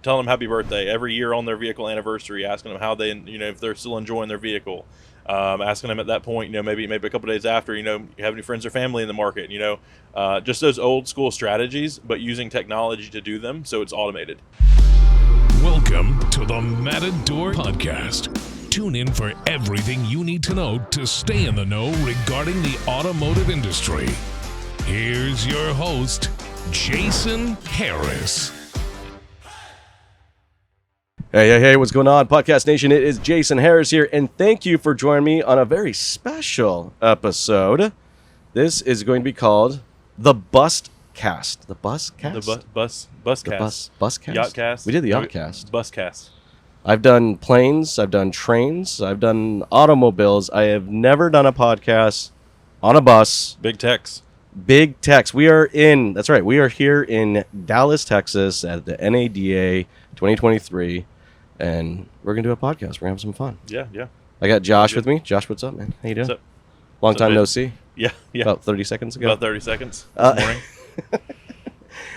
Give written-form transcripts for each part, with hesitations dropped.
telling them happy birthday every year on their vehicle anniversary, asking them how they, if they're still enjoying their vehicle, asking them at that point, maybe a couple days after, you have any friends or family in the market, just those old school strategies, but using technology to do them so it's automated. Welcome to the Matador Buscast. Tune in for everything you need to know to stay in the know regarding the automotive industry. Here's your host, Jason Harris. Hey, what's going on, Podcast Nation? It is Jason Harris here, and thank you for joining me on a very special episode. This is going to be called the Buscast. The Buscast? The Buscast. Buscast? Yachtcast. We did the Yachtcast. Buscast. I've done planes, I've done trains, I've done automobiles. I have never done a podcast on a bus. Big techs. We are here in Dallas, Texas at the NADA 2023, and we're going to do a podcast. We're going to have some fun. Yeah. I got Josh with me. Josh, what's up, man? How you doing? What's up? Long time no see. Yeah. About 30 seconds ago. About 30 seconds this morning.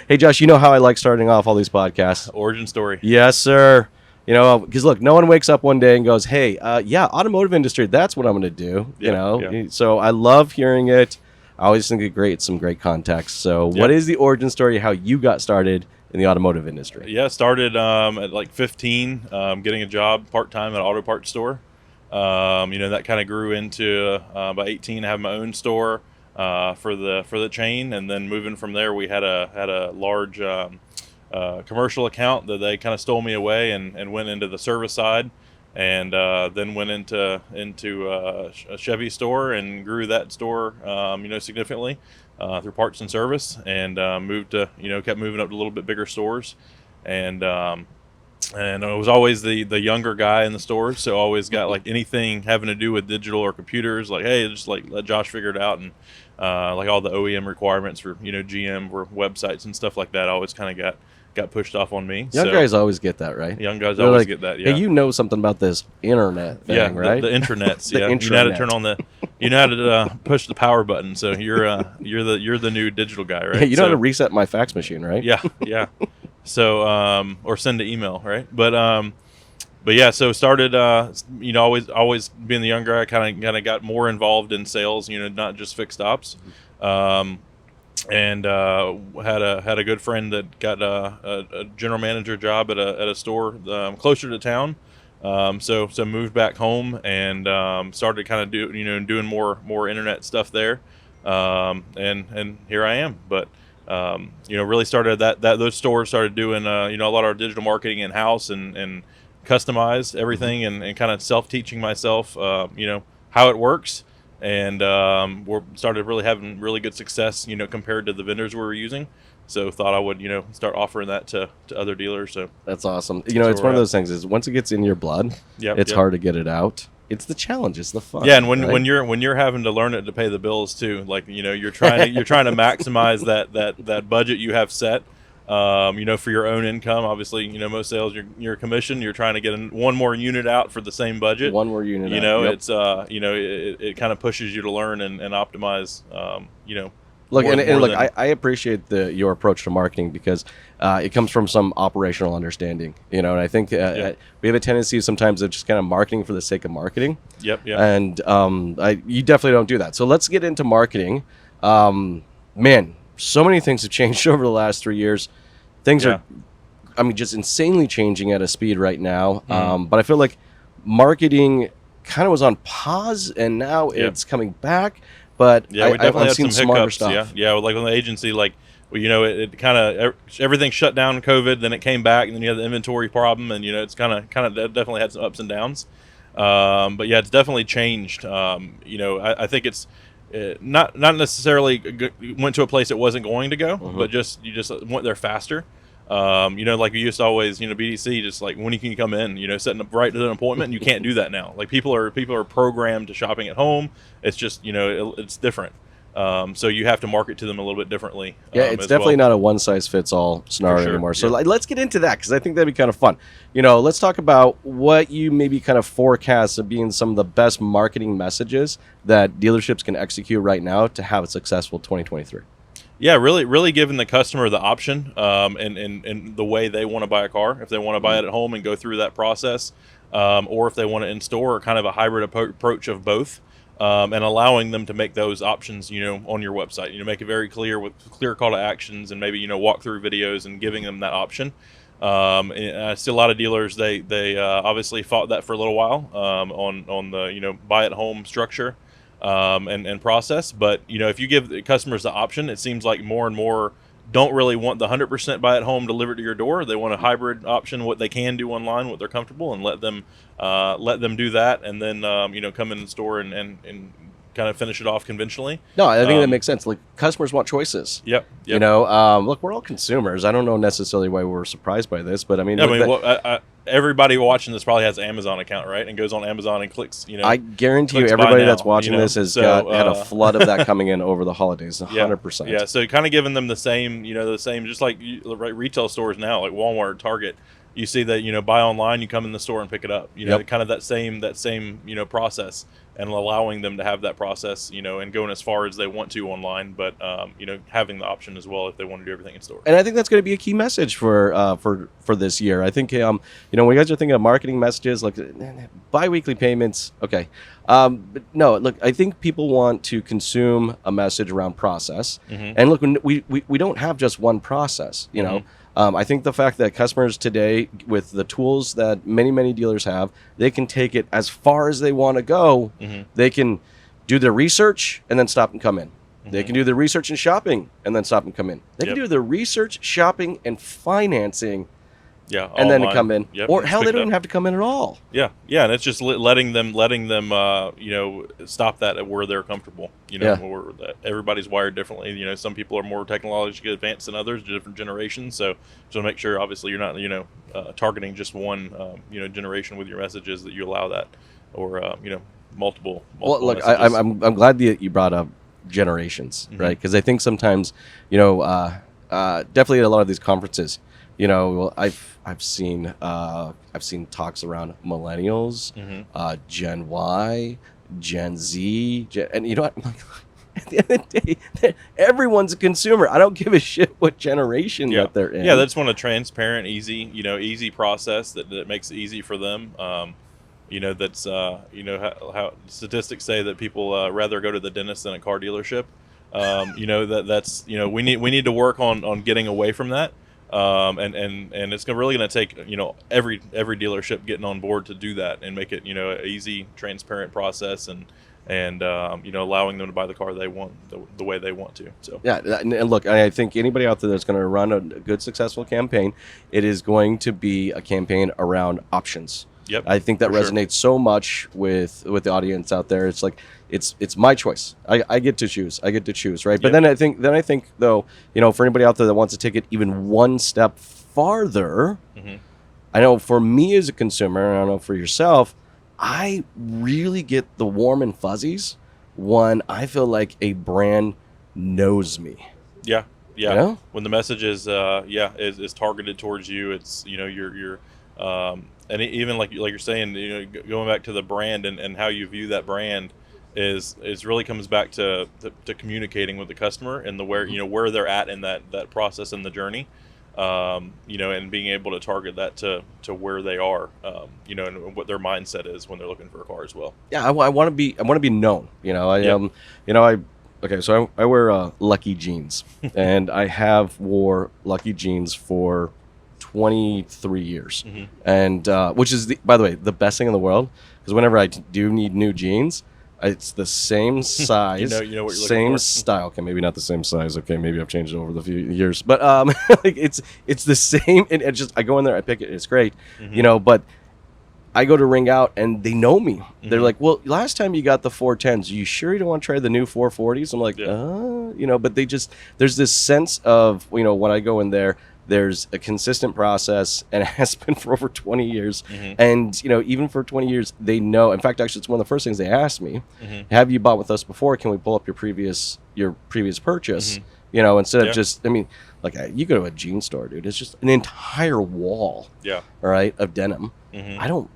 Hey, Josh, you know how I like starting off all these podcasts. Origin story. Yes, sir. Because look, no one wakes up one day and goes, hey, automotive industry, that's what I'm going to do. Yeah. So I love hearing it. I always think it's some great context. So what is the origin story, how you got started in the automotive industry? Yeah, started at like 15, getting a job part-time at an auto parts store. That kind of grew into by 18, having my own store for the chain. And then moving from there, we had a large commercial account that they kind of stole me away and went into the service side, and then went into a Chevy store and grew that store significantly through parts and service, and kept moving up to a little bit bigger stores, and I was always the younger guy in the stores, so always got like anything having to do with digital or computers, like, hey, just like let Josh figure it out, and like all the OEM requirements for GM for websites and stuff like that, I always kind of got pushed off on me. Young guys always get that, right? Young guys always get that. Yeah. Hey, you know something about this internet thing, right? The intranets. Yeah, you know how to turn on how to push the power button. So you're the new digital guy, right? Yeah, you know how to reset my fax machine, right? Yeah. So or send an email, right? But yeah. So started always being the younger guy, kind of got more involved in sales. Not just fixed ops. And had a good friend that got a general manager job at a store closer to town. So moved back home and started kind of doing more internet stuff there. And here I am. But really started those stores started doing a lot of our digital marketing in house and customized everything and kind of self-teaching myself how it works. And we started really having really good success, compared to the vendors we were using. So thought I would, start offering that to other dealers. So that's awesome. It's one of those things is once it gets in your blood, it's hard to get it out. It's the challenge, it's the fun. Yeah, and when you're having to learn it to pay the bills too, like you're trying to maximize that budget you have set. For your own income, obviously, most sales, your commission, you're trying to get one more unit out for the same budget. One more unit out. Yep. It's, it kind of pushes you to learn and optimize, Look, I appreciate your approach to marketing because it comes from some operational understanding, and I think we have a tendency sometimes of just kind of marketing for the sake of marketing. Yep. And you definitely don't do that. So let's get into marketing. Man, so many things have changed over the last 3 years. Things are, just insanely changing at a speed right now. But I feel like marketing kind of was on pause, and now it's coming back. But we definitely had some hiccups. Stuff. Yeah, like on the agency, like it kind of everything shut down in COVID, then it came back, and then you had the inventory problem, and it's kind of definitely had some ups and downs. But yeah, it's definitely changed. I think it's. Not necessarily went to a place it wasn't going to go, but you just went there faster. Like we used to always, BDC, just like when can you come in, setting up right to an appointment, and you can't do that now. Like people are programmed to shopping at home. It's just, it's different. So you have to market to them a little bit differently. Yeah, it's definitely not a one-size-fits-all scenario anymore. So let's get into that because I think that'd be kind of fun. Let's talk about what you maybe kind of forecast of being some of the best marketing messages that dealerships can execute right now to have a successful 2023. Yeah, really giving the customer the option, and the way they want to buy a car. If they want to buy it at home and go through that process, or if they want it in store, or kind of a hybrid approach of both, and allowing them to make those options, on your website. Make it very clear with clear call to actions, and maybe walk through videos and giving them that option. And I see a lot of dealers, they obviously fought that for a little while, on the buy at home structure. And process. But, if you give the customers the option, it seems like more and more don't really want the 100% buy at home delivered to your door. They want a hybrid option, what they can do online, what they're comfortable, and let them do that. And then, come in the store and kind of finish it off conventionally. No, I think that makes sense. Like, customers want choices. Yep. Look, we're all consumers. I don't know necessarily why we're surprised by this, but I mean, everybody watching this probably has an Amazon account, right? And goes on Amazon and clicks, I guarantee you everybody that's watching this has had a flood of that coming in over the holidays, 100%. Yeah, so kind of giving them the same, just like retail stores now, like Walmart, Target. You see that, buy online, you come in the store and pick it up. Kind of that same process, and allowing them to have that process, and going as far as they want to online, but having the option as well if they want to do everything in store. And I think that's going to be a key message for this year. I think when you guys are thinking of marketing messages, like bi-weekly payments, okay. But no, look, I think people want to consume a message around process. Mm-hmm. And look, we don't have just one process, Mm-hmm. I think the fact that customers today, with the tools that many dealers have, they can take it as far as they want to go. Mm-hmm. They can do their research and then stop and come in. Mm-hmm. They can do their research and shopping and then stop and come in. They can do their research, shopping, and financing. Yeah, and then to come in, or hell, they don't even up. have to come in at all. Yeah, and it's just letting them, stop that at where they're comfortable. Where everybody's wired differently. Some people are more technologically advanced than others, different generations. So make sure, obviously, you're not, targeting just one, generation with your messages. That you allow that, or multiple. Well, look, I'm glad that you brought up generations, mm-hmm. right? Because I think sometimes, definitely at a lot of these conferences. I've seen talks around millennials, mm-hmm. Gen Y, Gen Z, and you know what? At the end of the day, everyone's a consumer. I don't give a shit what generation that they're in. Yeah, they just want a transparent, easy process that makes it easy for them. That's how statistics say that people rather go to the dentist than a car dealership. That's we need to work on getting away from that. And it's really going to take every dealership getting on board to do that and make it an easy, transparent process, and allowing them to buy the car they want the way they want to. So yeah, and look, I think anybody out there that's going to run a good, successful campaign, it is going to be a campaign around options. Yep, I think that resonates so much with the audience out there. It's like it's my choice. I get to choose. Right? But then I think though, for anybody out there that wants to take it even one step farther, mm-hmm. I know for me as a consumer, I don't know for yourself, I really get the warm and fuzzies when I feel like a brand knows me. Yeah. When the message is targeted towards you, it's you're and even like you're saying, going back to the brand and how you view that brand is really comes back to communicating with the customer and where they're at in that process and the journey, and being able to target that to where they are, and what their mindset is when they're looking for a car as well. Yeah, I want to be known. Okay, so I wear Lucky jeans, and I have wore Lucky jeans for 23 years, mm-hmm. and which is by the way the best thing in the world, because whenever I do need new jeans, it's the same size, what you're same style. Okay, maybe not the same size. Okay, maybe I've changed it over the few years, but it's the same. And it just I go in there, I pick it, it's great, mm-hmm. But I go to ring out and they know me. Mm-hmm. They're like, well, last time you got the 410s, are you sure you don't want to try the new 440s? I'm like, but there's this sense of, when I go in there, there's a consistent process, and it has been for over 20 years. Mm-hmm. And, even for 20 years, they know. In fact, actually, it's one of the first things they asked me, mm-hmm. have you bought with us before? Can we pull up your previous purchase? Mm-hmm. Instead of just, you go to a jean store, dude, it's just an entire wall, all right, of denim. Mm-hmm. I don't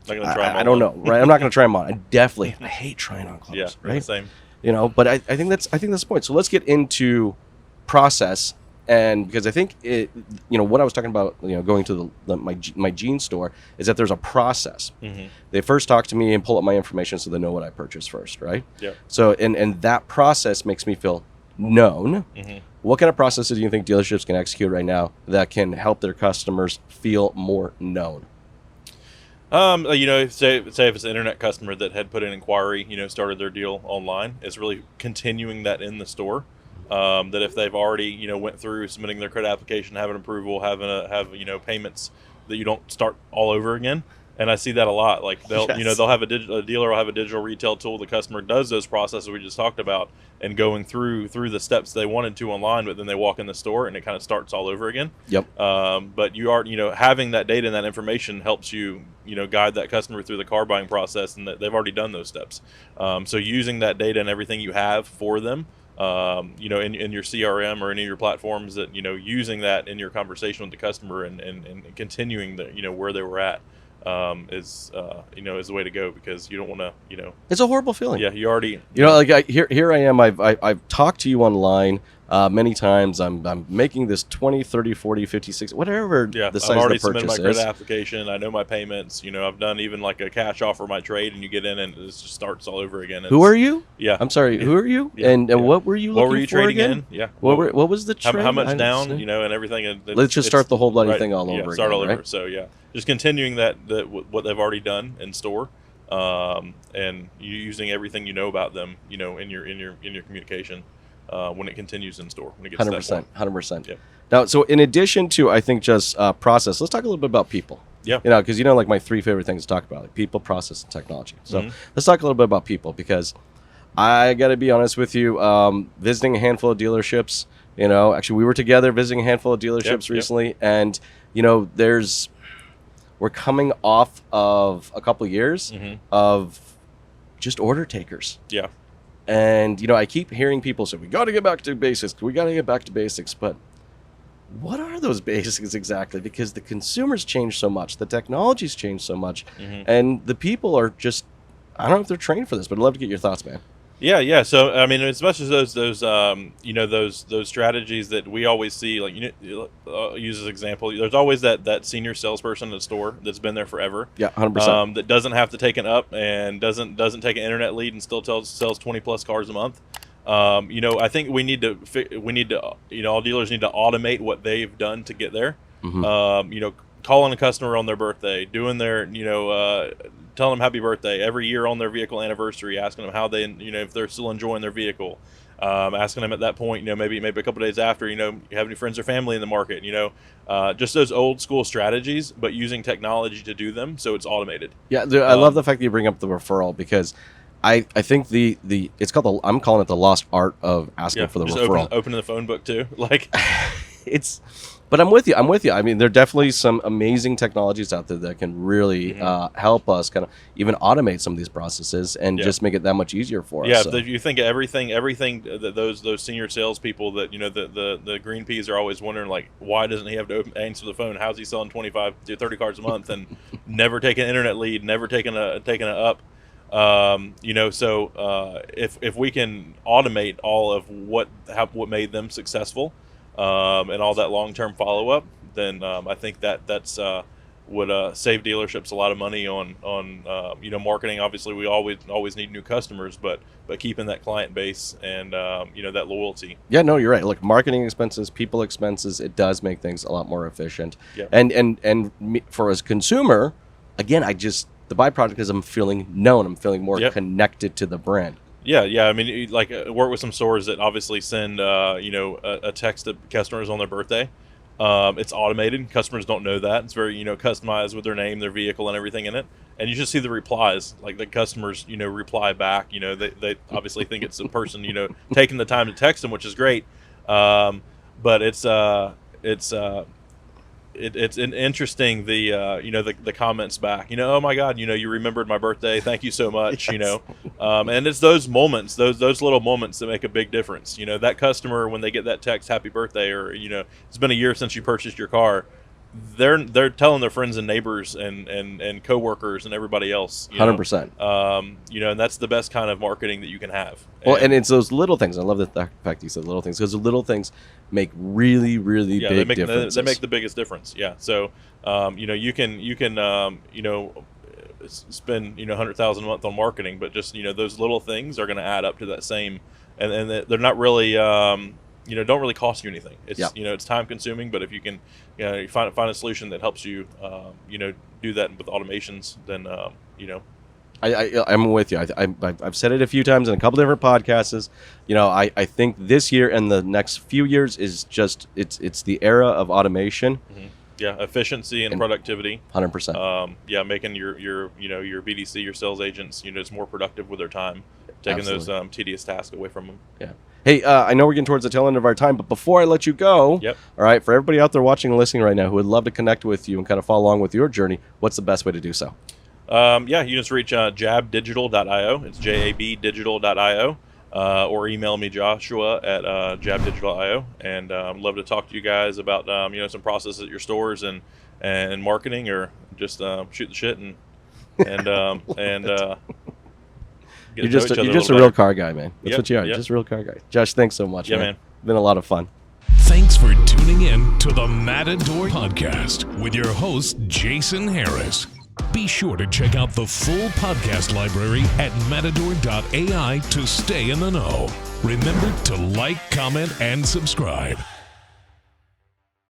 know, right? I'm not going to try them on. I hate trying on clothes, right? Same. But I think that's the point. So let's get into process, and because I think what I was talking about, going to my jeans store, is that there's a process. Mm-hmm. They first talk to me and pull up my information so they know what I purchased first, right? Yeah. So and that process makes me feel known. Mm-hmm. What kind of processes do you think dealerships can execute right now that can help their customers feel more known? Say if it's an internet customer that had put an inquiry, started their deal online, it's really continuing that in the store. That if they've already, went through submitting their credit application, having approval, have payments, that you don't start all over again. And I see that a lot. Like they'll have a dealer will have a digital retail tool. The customer does those processes we just talked about, and going through the steps they wanted to online, but then they walk in the store and it kind of starts all over again. Yep. But you are, having that data and that information helps you, guide that customer through the car buying process, and that they've already done those steps. So using that data and everything you have for them, in your CRM or any of your platforms, that, using that in your conversation with the customer and continuing where they were at. Is the way to go, because you don't want to, it's a horrible feeling. Yeah, you already, here I am. I've talked to you online many times. I'm making this 20, 30, 40, 50, 60, whatever the size I've already of the submitted purchase my credit is. application. I know my payments. I've done even like a cash offer my trade, and you get in and it just starts all over again. Who are you? Yeah, I'm sorry. Who are you? Yeah, and what were you looking what were you for trading again? in? Yeah. What was the trade? How much down? And everything. And Let's just start the whole bloody thing all over Start again, all over. right? So yeah, just continuing that what they've already done in store, and you using everything you know about them, in your communication. When it continues in store, when it gets 100%, 100%. Yep. Now, so in addition to, I think, just process, let's talk a little bit about people. Yeah. Because like my three favorite things to talk about, like people, process, and technology. So let's talk a little bit about people, because I got to be honest with you, visiting a handful of dealerships, actually we were together visiting a handful of dealerships recently, and we're coming off of a couple years of just order takers. Yeah. And, I keep hearing people say, we got to get back to basics. But what are those basics exactly? Because the consumers change so much. The technology's changed so much. And the people are just, I don't know if they're trained for this, but I'd love to get your thoughts, man. Yeah. So I mean, as much as those strategies that we always see, like use as example, there's always that senior salesperson in the store that's been there forever. Yeah, 100%. That doesn't have to take an up and doesn't take an internet lead and still sells 20 plus cars a month. I think we need to all dealers need to automate what they've done to get there. Calling a customer on their birthday, doing their, telling them happy birthday every year on their vehicle anniversary, asking them how they, if they're still enjoying their vehicle, asking them at that point, maybe a couple days after, you have any friends or family in the market, just those old school strategies, but using technology to do them, so it's automated. Yeah, I love the fact that you bring up the referral, because I think it's called I'm calling it the lost art of asking for the referral. Opening the phone book too, like But I'm with you. I mean, there are definitely some amazing technologies out there that can really help us kind of even automate some of these processes and just make it that much easier for us. Yeah, so. if you think of everything that those senior salespeople that the green peas are always wondering, like, why doesn't he have to answer the phone? How's he selling 25 to 30 cars a month and never taking an internet lead, never taking a up? If we can automate all of what made them successful. And all that long-term follow-up, then I think that's would save dealerships a lot of money on marketing. Obviously, we always need new customers, but keeping that client base and that loyalty. Yeah, no, you're right. Look, marketing expenses, people expenses, it does make things a lot more efficient. Yeah. And for a consumer, again, the byproduct is I'm feeling known. I'm feeling more connected to the brand. Yeah. I mean, like work with some stores that obviously send a text to customers on their birthday. It's automated. Customers don't know that. It's very customized with their name, their vehicle, and everything in it. And you just see the replies, like the customers reply back. They obviously think it's a person taking the time to text them, which is great. But it's interesting the comments back. Oh my God, you remembered my birthday. Thank you so much. Yes. And it's those moments, those little moments that make a big difference. That customer, when they get that text, happy birthday, or it's been a year since you purchased your car. they're telling their friends and neighbors and coworkers and everybody else. 100%. And that's the best kind of marketing that you can have. Well, and it's those little things. I love the fact you said little things, because the little things make really, really big differences. They make the biggest difference. Yeah. So, you can spend $100,000 a month on marketing, but just those little things are going to add up to that same, and they're not really don't really cost you anything. It's it's time consuming, but if you can you find a solution that helps you do that with automations, then I'm with you. I've said it a few times in a couple different podcasts. I think this year and the next few years is just it's the era of automation. Mm-hmm. Yeah, efficiency and productivity. 100%. Making your BDC, your sales agents, it's more productive with their time, taking those tedious tasks away from them. Yeah. Hey, I know we're getting towards the tail end of our time, but before I let you go, Yep. All right, for everybody out there watching and listening right now who would love to connect with you and kind of follow along with your journey, what's the best way to do so? You just reach jabdigital.io. It's jabdigital.io. Or email me, Joshua, at jabdigital.io, and I'd love to talk to you guys about some processes at your stores and marketing, or just shoot the shit and you're just a real car guy, man. That's what you are. Yep. Just a real car guy. Josh, thanks so much. Man. Been a lot of fun. Thanks for tuning in to the Matador Podcast with your host, Jason Harris. Be sure to check out the full podcast library at matador.ai to stay in the know. Remember to like, comment, and subscribe.